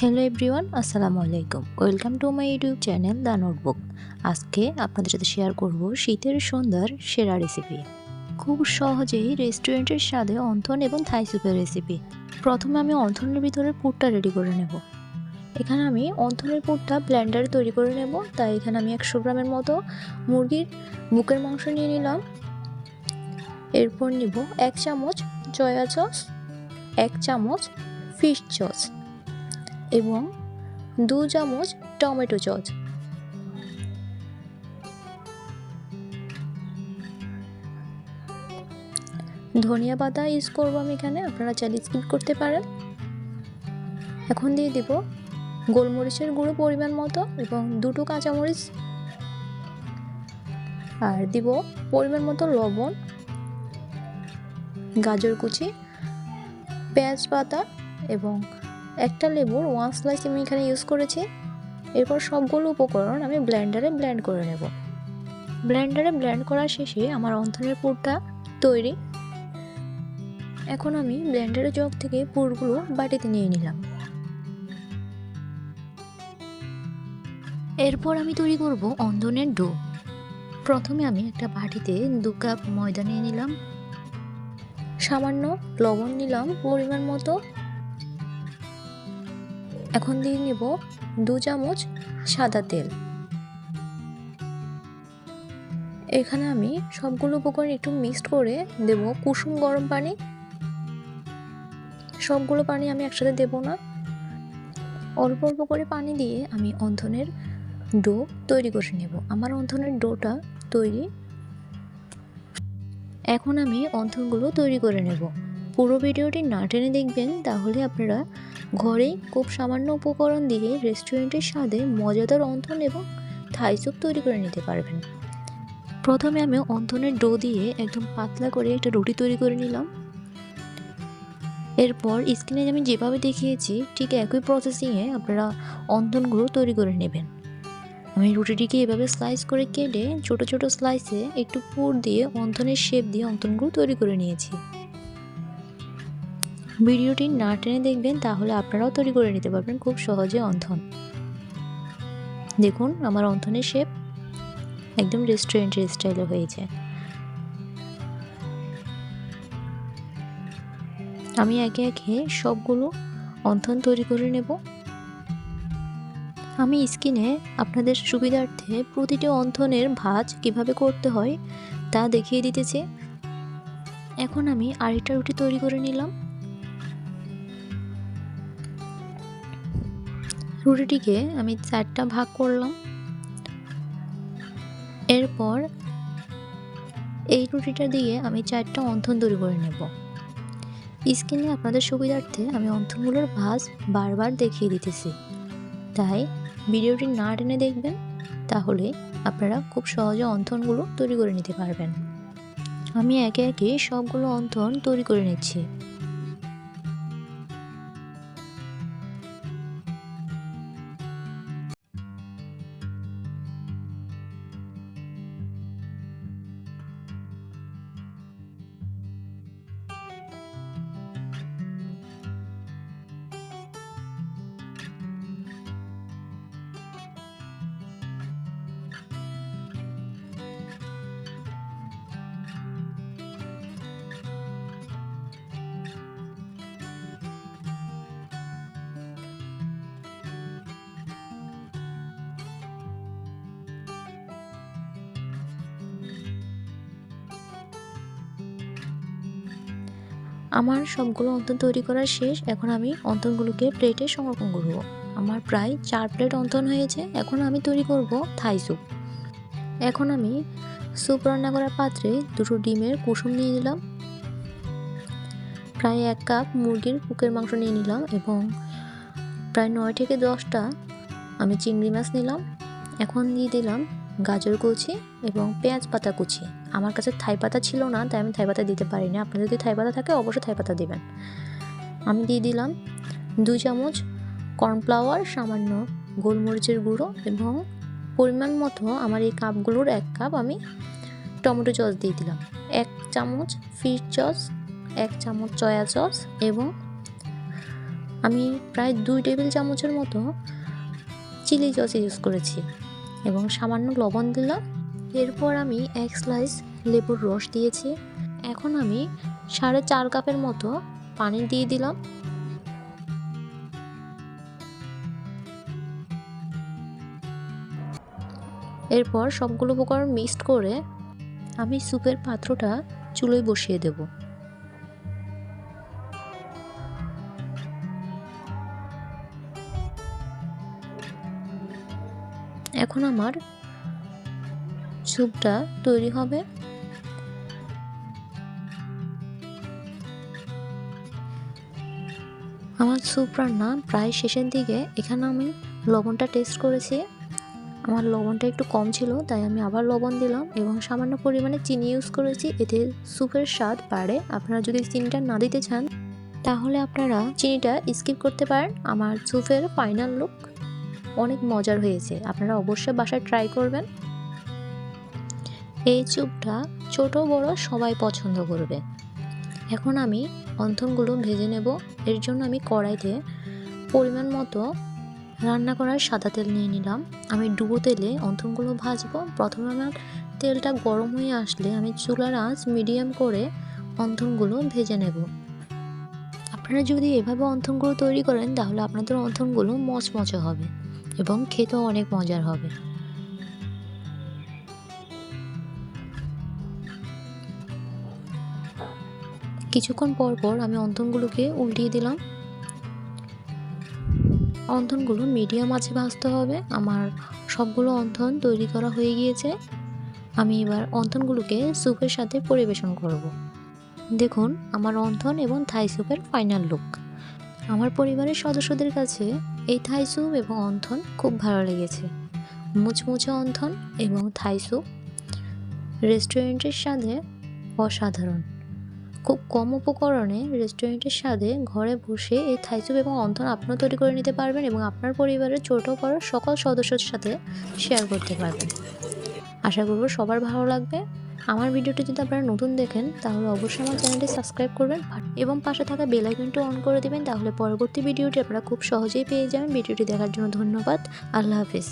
Hello everyone, আসসালামু আলাইকুম। Welcome to my YouTube channel the notebook. আজকে আপনাদের সাথে শেয়ার করব শীতের সন্ধ্যার সেরা রেসিপি। খুব সহজেই রেস্টুরেন্টের স্বাদে অন্থন এবং থাই স্যুপের রেসিপি। প্রথমে আমি অন্থনের ভিতরে পুরটা রেডি করে নেব। এখানে আমি অন্থনের পুরটা ব্লেন্ডারে তৈরি করে নেব। তাই এখানে আমি 100 গ্রামের মতো মুরগির বুকের মাংস নিয়ে নিলাম। এরপর নিব 1 চামচ সয়া সস, 1 চামচ ফিশ সস এবং 2 চামচ টমেটো সস। ধনিয়া পাতা ইউজ করবো আমি এখানে, আপনারা চাইলে স্কিপ করতে পারেন। এখন দিয়ে দিব গোলমরিচের গুঁড়ো পরিমাণ মতো এবং 2টো কাঁচামরিচ, আর দিব পরিমাণ মতো লবণ, গাজর কুচি, পেঁয়াজ পাতা এবং একটা লেবুর 1 স্লাইস আমি এখানে ইউজ করেছি। এরপর সবগুলো উপকরণ আমি ব্লেন্ডারে ব্লেন্ড করে নেব। ব্লেন্ডারে ব্লেন্ড করা শেষে আমার অন্থনের পুরটা তৈরি। এখন আমি ব্লেন্ডারের জগ থেকে পুরগুলো বাটিতে নিয়ে নিলাম। এরপর আমি তৈরি করব অন্থনের ডো। প্রথমে আমি একটা বাটিতে 2 কাপ ময়দা নিয়ে নিলাম, সামান্য লবণ নিলাম পরিমাণ মতো। এখন দিয়ে নেব 2 চামচ সাদা তেল। এখানে আমি সবগুলো উপকরণ একটু মিক্সড করে দেব কুসুম গরম পানি। সবগুলো পানি আমি একসাথে দেব না, অল্প অল্প করে পানি দিয়ে আমি অন্থনের ডো তৈরি করে নেব। আমার অন্থনের ডোটা তৈরি। এখন আমি অন্থনগুলো তৈরি করে নেব। পুরো ভিডিওটি না টেনে দেখবেন, তাহলে আপনারা ঘরেই খুব সামান্য উপকরণ দিয়ে রেস্টুরেন্টের স্বাদে মজাদার অন্থন এবং থাই স্যুপ তৈরি করে নিতে পারবেন। প্রথমে আমি অন্থনের ডো দিয়ে একদম পাতলা করে একটা রুটি তৈরি করে নিলাম। এরপর স্ক্রিনে আমি যেভাবে দেখিয়েছি ঠিক একই প্রসেসিংয়ে আপনারা অন্থনগুলো তৈরি করে নেবেন। আমি রুটিটিকে এভাবে স্লাইস করে কেটে ছোট ছোট স্লাইসে একটু পুর দিয়ে অন্থনের শেপ দিয়ে অন্থনগুলো তৈরি করে নিয়েছি। ভিডিওটি না টেনে দেখবেন, তাহলে আপনারাও তৈরি করে নিতে পারবেন খুব সহজে অন্থন। দেখুন আমার অন্থনের শেপ একদম রেস্টুরেন্টের স্টাইলে হয়েছে। আমি একে একে সবগুলো অন্থন তৈরি করে নেব। আমি স্ক্রিনে আপনাদের সুবিধার্থে প্রতিটি অন্থনের ভাঁজ কিভাবে করতে হয় তা দেখিয়ে দিতেছি। এখন আমি আরেকটা রুটি তৈরি করে নিলাম। রুটিটিকে আমি 4টা ভাগ করলাম। এরপর এই রুটিটা দিয়ে আমি 4টা অন্থন তৈরি করে নেব। স্ক্রিনে আপনাদের সুবিধার্থে আমি অন্থনগুলোর ভাঁজ বারবার দেখিয়ে দিতেছি, তাই ভিডিওটি না টেনে দেখবেন, তাহলে আপনারা খুব সহজে অন্থনগুলো তৈরি করে নিতে পারবেন। আমি একে একে সবগুলো অন্থন তৈরি করে নিচ্ছি। আমার সবগুলো অন্থন তৈরি করা শেষ। এখন আমি অন্থনগুলোকে প্লেটে সংরক্ষণ করব। আমার প্রায় 4 প্লেট অন্থন হয়েছে। এখন আমি তৈরি করব থাই স্যুপ। এখন আমি স্যুপ রান্না করার পাত্রে 2টো ডিমের কুসুম নিয়ে নিলাম, প্রায় 1 কাপ মুরগির বুকের মাংস নিয়ে নিলাম এবং প্রায় 9 থেকে 10টা আমি চিংড়ি মাছ নিলাম। এখন দিয়ে দিলাম গাজর কুচি এবং পেঁয়াজ পাতা কুচি। আমার কাছে থাই পাতা ছিল না, তাই আমি থাই পাতা দিতে পারি না। আপনাদের যদি থাই পাতা থাকে অবশ্যই থাই পাতা দেবেন। আমি দিয়ে দিলাম 2 চামচ কর্নফ্লাওয়ার, সামান্য গোলমরিচের গুঁড়ো এবং পরিমাণ মতো আমার এই কাপগুলোর 1 কাপ আমি টমেটো সস দিয়ে দিলাম, 1 চামচ ফিশ সস, 1 চামচ সয়া সস এবং আমি প্রায় 2 টেবিল চামচের মতো চিলি সস ইউজ করেছি এবং সামান্য লবণ দিলাম। এরপর আমি 1 স্লাইস লেবুর রস দিয়েছি। এখন আমি 4.5 কাপের মতো পানি দিয়ে দিলাম। এরপর সবগুলো উপকরণ মিক্সড করে আমি স্যুপের পাত্রটা চুলোয় বসিয়ে দেব। এখন আমার স্যুপটা তৈরি হবে। আমার স্যুপ রান্না প্রায় শেষের দিকে। এখানে আমি লবণটা টেস্ট করেছি, আমার লবণটা একটু কম ছিল, তাই আমি আবার লবণ দিলাম এবং সামান্য পরিমাণে চিনি ইউজ করেছি। এতে স্যুপের স্বাদ বাড়ে। আপনারা যদি চিনিটা না দিতে চান তাহলে আপনারা চিনিটা স্কিপ করতে পারেন। আমার স্যুপের ফাইনাল লুক অনেক মজার হয়েছে, আপনারা অবশ্যই বাসায় ট্রাই করবেন। এই স্যুপটা ছোট বড় সবাই পছন্দ করবে। এখন আমি অন্থনগুলো ভেজে নেব। এর জন্য আমি কড়াইতে পরিমাণ মতো রান্না করার সাদা তেল নিয়ে নিলাম। আমি ডুবো তেলে অন্থনগুলো ভাজবো। প্রথমে আমার তেলটা গরম হয়ে আসলে আমি চুলার আঁচ মিডিয়াম করে অন্থনগুলো ভেজে নেব। আপনারা যদি এভাবে অন্থনগুলো তৈরি করেন তাহলে আপনাদের অন্থনগুলো মচমচে হবে এবং খেতেও অনেক মজার হবে। কিছুক্ষণ পর পর আমি অন্থনগুলোকে উল্টিয়ে দিলাম। অন্থনগুলো মিডিয়াম আঁচে ভাজতে হবে। আমার সবগুলো অন্থন তৈরি করা হয়ে গিয়েছে। আমি এবার অন্থনগুলোকে স্যুপের সাথে পরিবেশন করব। দেখুন আমার অন্থন এবং থাই স্যুপের ফাইনাল লুক। আমার পরিবারের সদস্যদের কাছে এই থাই স্যুপ এবং অন্থন খুব ভালো লেগেছে। মুচমুচে অন্থন এবং থাই স্যুপ রেস্টুরেন্টের স্বাদে অসাধারণ। খুব কম উপকরণে রেস্টুরেন্টের স্বাদে ঘরে বসে এই থাই স্যুপ এবং অন্থন আপনিও তৈরি করে নিতে পারবেন এবং আপনার পরিবারের ছোট বড় সকল সদস্যদের সাথে শেয়ার করতে পারবেন। আশা করব সবার ভালো লাগবে। আমার ভিডিওটি যদি আপনারা নতুন দেখেন তাহলে অবশ্যই আমার চ্যানেলটি সাবস্ক্রাইব করবেন এবং পাশে থাকা বেল আইকনটি অন করে দেবেন, তাহলে পরবর্তী ভিডিওটি আপনারা খুব সহজেই পেয়ে যাবেন। ভিডিওটি দেখার জন্য ধন্যবাদ। আল্লাহ হাফেজ।